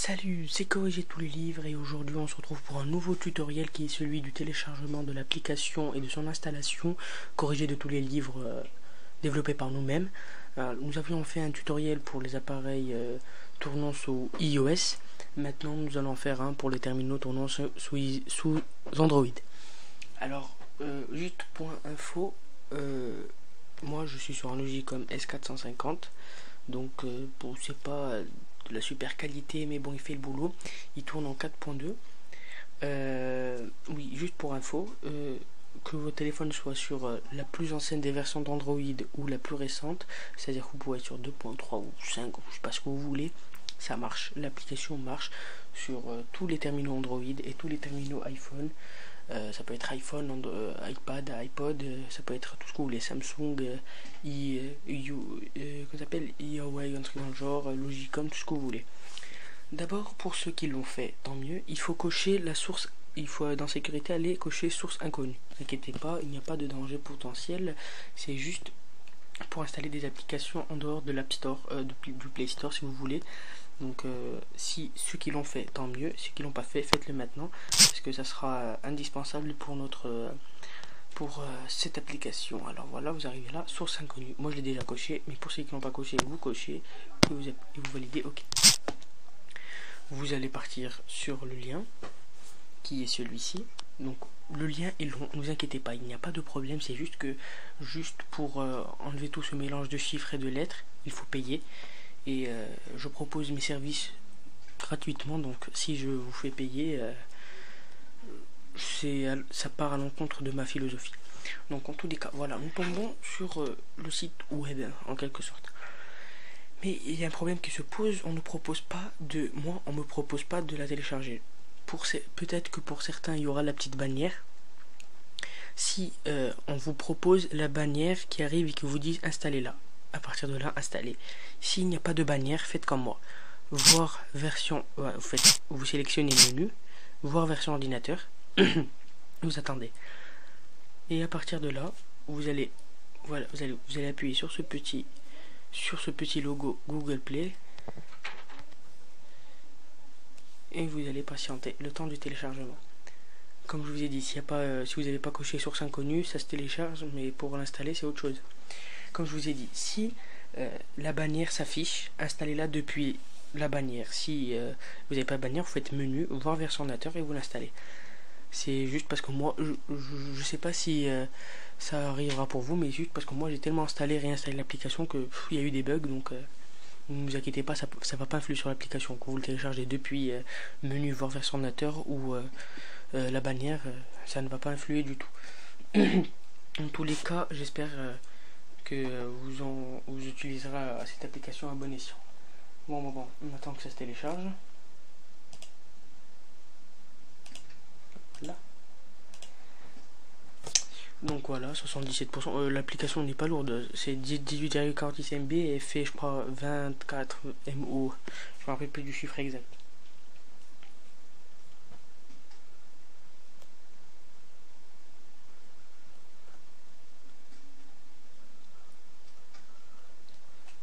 Salut, c'est Corriger tous les livres et aujourd'hui on se retrouve pour un nouveau tutoriel qui est celui du téléchargement de l'application et de son installation. Corriger de tous les livres développés par nous-mêmes. Nous avions fait un tutoriel pour les appareils tournant sous iOS. Maintenant nous allons faire un pour les terminaux tournant sous Android. Alors, juste point info, moi je suis sur un Logicom S450. Donc bon, c'est pas de la super qualité, mais bon, il fait le boulot. Il tourne en 4.2. Oui, juste pour info, que votre téléphone soit sur la plus ancienne des versions d'Android ou la plus récente, c'est-à-dire que vous pouvez être sur 2.3 ou 5, ou je sais pas ce que vous voulez, ça marche. L'application marche sur tous les terminaux Android et tous les terminaux iPhone. Ça peut être iPhone, iPad, iPod, ça peut être tout ce que vous voulez, Samsung, qu'on s'appelle Huawei, un truc dans le genre, Logicom, tout ce que vous voulez. D'abord, pour ceux qui l'ont fait, tant mieux, il faut cocher la source, il faut dans sécurité aller cocher source inconnue. Ne vous inquiétez pas, il n'y a pas de danger potentiel, c'est juste pour installer des applications en dehors de l'App Store, du Play Store si vous voulez. Donc si ceux qui l'ont fait, tant mieux. Ceux qui l'ont pas fait, faites-le maintenant parce que ça sera indispensable pour cette application. Alors voilà, vous arrivez là, source inconnue. Moi je l'ai déjà coché, mais pour ceux qui l'ont pas coché, vous cochez et vous validez OK. Vous allez partir sur le lien qui est celui-ci. Donc le lien est long, ne vous inquiétez pas, il n'y a pas de problème, c'est juste que pour enlever tout ce mélange de chiffres et de lettres, il faut payer. Et je propose mes services gratuitement, donc si je vous fais payer, ça part à l'encontre de ma philosophie. Donc en tous les cas, voilà, nous tombons sur le site web en quelque sorte. Mais il y a un problème qui se pose, on me propose pas de la télécharger. Peut-être que pour certains il y aura la petite bannière. Si on vous propose la bannière qui arrive et qui vous dit installez-la. À partir de là, installez. S'il n'y a pas de bannière, faites comme moi. Voir version, vous sélectionnez menu, voir version ordinateur, vous attendez. Et à partir de là, vous allez appuyer sur ce petit logo Google Play et vous allez patienter le temps du téléchargement. Comme je vous ai dit, si vous n'avez pas coché source inconnue, ça se télécharge, mais pour l'installer, c'est autre chose. Comme je vous ai dit, si la bannière s'affiche, installez-la depuis la bannière. Si vous n'avez pas de bannière, vous faites menu, voir version ordinateur et vous l'installez. C'est juste parce que moi, je sais pas si ça arrivera pour vous, mais juste parce que moi j'ai tellement installé et réinstallé l'application que il y a eu des bugs, donc ne vous inquiétez pas, ça va pas influer sur l'application. Quand vous le téléchargez depuis menu, voir version ordinateur ou la bannière, ça ne va pas influer du tout. En tous les cas, j'espère que vous utiliserez cette application à bon escient. Bon, on attend que ça se télécharge. Là. Donc voilà, 77%. L'application n'est pas lourde, c'est 18,46 MB et fait, je crois, 24 MO. Je me rappelle plus du chiffre exact.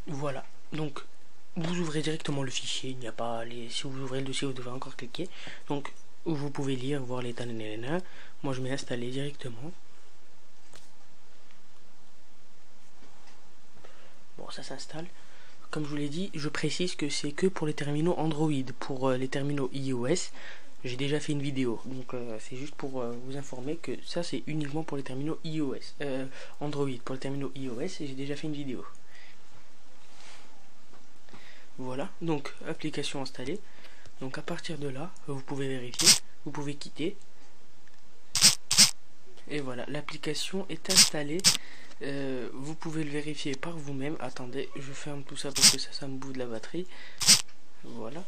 Voilà, donc vous ouvrez directement le fichier, il n'y a pas si vous ouvrez le dossier vous devez encore cliquer, donc vous pouvez lire, voir l'état de moi je m'ai installé directement. Bon, ça s'installe. Comme je vous l'ai dit, je précise que c'est que pour les terminaux Android. Pour les terminaux iOS, j'ai déjà fait une vidéo, donc c'est juste pour vous informer que ça c'est uniquement pour les terminaux iOS, Android. Pour les terminaux iOS, j'ai déjà fait une vidéo. Voilà, donc application installée. Donc à partir de là, vous pouvez vérifier, vous pouvez quitter. Et voilà, l'application est installée. Vous pouvez le vérifier par vous-même. Attendez, je ferme tout ça parce que ça me bouffe de la batterie. Voilà.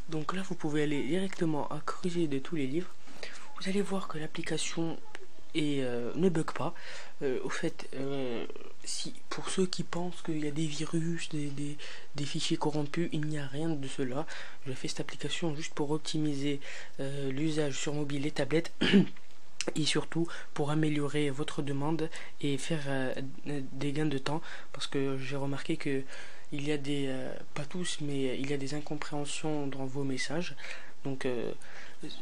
Donc là, vous pouvez aller directement à Corriger de tous les livres. Vous allez voir que l'application ne bug pas. Au fait, si pour ceux qui pensent qu'il y a des virus, des fichiers corrompus, il n'y a rien de cela. Je fais cette application juste pour optimiser l'usage sur mobile et tablette et surtout pour améliorer votre demande et faire des gains de temps, parce que j'ai remarqué que il y a des, pas tous, mais il y a des incompréhensions dans vos messages. Donc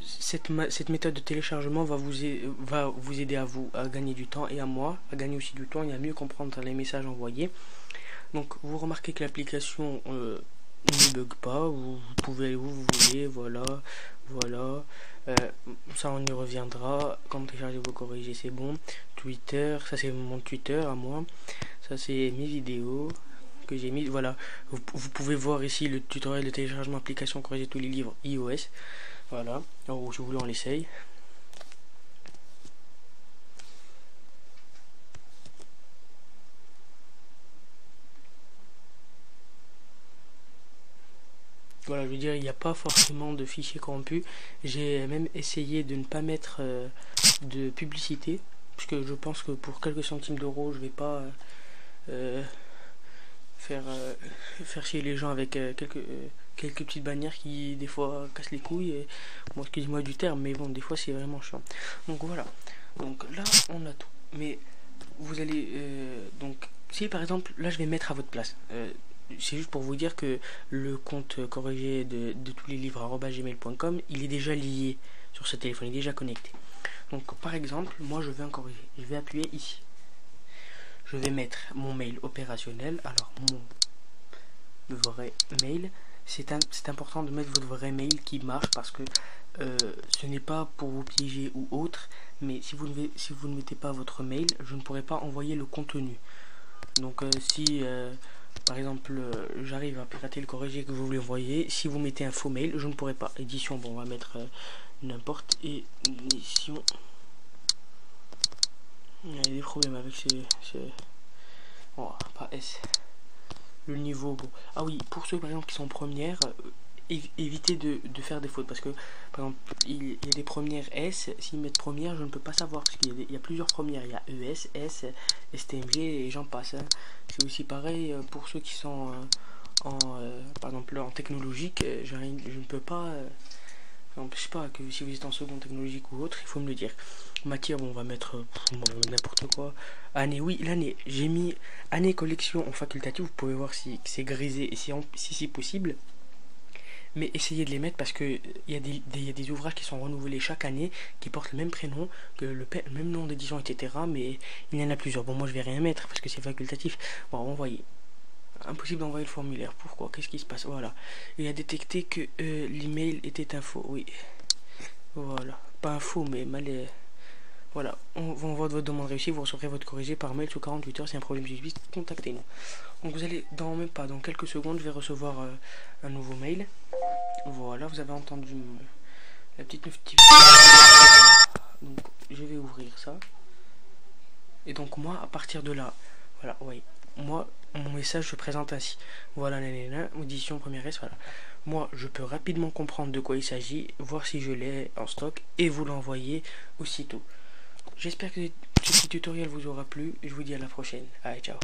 cette méthode de téléchargement va vous aider à gagner du temps et à moi à gagner aussi du temps et à mieux comprendre les messages envoyés. Donc vous remarquez que l'application ne bug pas, vous pouvez aller où vous voulez, voilà. Ça on y reviendra. Quand télécharger vos corrigés, c'est bon. Twitter, ça c'est mon Twitter à moi, ça c'est mes vidéos que j'ai mis, voilà. Vous pouvez voir ici le tutoriel de téléchargement application corriger tous les livres iOS, voilà. Alors si vous voulez on l'essaye. Voilà, je veux dire, il n'y a pas forcément de fichiers corrompus. J'ai même essayé de ne pas mettre de publicité, parce que je pense que pour quelques centimes d'euros, je vais pas faire chier les gens avec quelques petites bannières qui des fois cassent les couilles. Et, bon, excusez-moi du terme, mais bon, des fois c'est vraiment chiant. Donc voilà. Donc là, on a tout. Mais vous allez donc si par exemple, là je vais mettre à votre place. C'est juste pour vous dire que le compte corrigé de tous les livres @gmail.com, il est déjà lié sur ce téléphone, il est déjà connecté. Donc par exemple, moi je vais en corriger. Je vais appuyer ici. Je vais mettre mon mail opérationnel. Alors mon vrai mail, c'est important de mettre votre vrai mail qui marche parce que ce n'est pas pour vous piéger ou autre, mais si vous ne mettez pas votre mail, je ne pourrai pas envoyer le contenu. Donc si par exemple j'arrive à pirater le corrigé que vous voulez envoyer, si vous mettez un faux mail, je ne pourrai pas. Édition, bon on va mettre n'importe édition. Il y a des problèmes avec oh, pas S. Le niveau, bon. Ah oui, pour ceux par exemple qui sont premières, évitez de faire des fautes parce que par exemple il y a des premières S. S'ils mettent première, je ne peux pas savoir parce qu'il y a plusieurs premières. Il y a ES, S, STMG et j'en passe. Hein. C'est aussi pareil pour ceux qui sont par exemple en technologique. Je ne peux pas. Je sais pas, que si vous êtes en seconde technologique ou autre, il faut me le dire. Matière, bon, on va mettre n'importe quoi. Année, oui, l'année. J'ai mis année collection en facultatif. Vous pouvez voir si c'est grisé et si possible. Mais essayez de les mettre parce que il y a des ouvrages qui sont renouvelés chaque année, qui portent le même prénom, que le même nom d'édition, etc. Mais il y en a plusieurs. Bon, moi je vais rien mettre parce que c'est facultatif. Bon, envoyer. Impossible d'envoyer le formulaire. Pourquoi? Qu'est-ce qui se passe? Voilà. Il a détecté que l'email était un faux. Oui. Voilà. Pas un faux, mais mal. Voilà. On voit votre demande réussie. Vous recevrez votre corrigé par mail sous 48 heures. C'est un problème subsiste. Contactez-nous. Donc vous allez même pas dans quelques secondes, je vais recevoir un nouveau mail. Voilà. Vous avez entendu la petite notification. Donc je vais ouvrir ça. Et donc moi, à partir de là, voilà. Oui. Moi, mon message se présente ainsi. Voilà, audition première S, voilà. Moi, je peux rapidement comprendre de quoi il s'agit, voir si je l'ai en stock et vous l'envoyer aussitôt. J'espère que ce petit tutoriel vous aura plu. Je vous dis à la prochaine. Allez, ciao.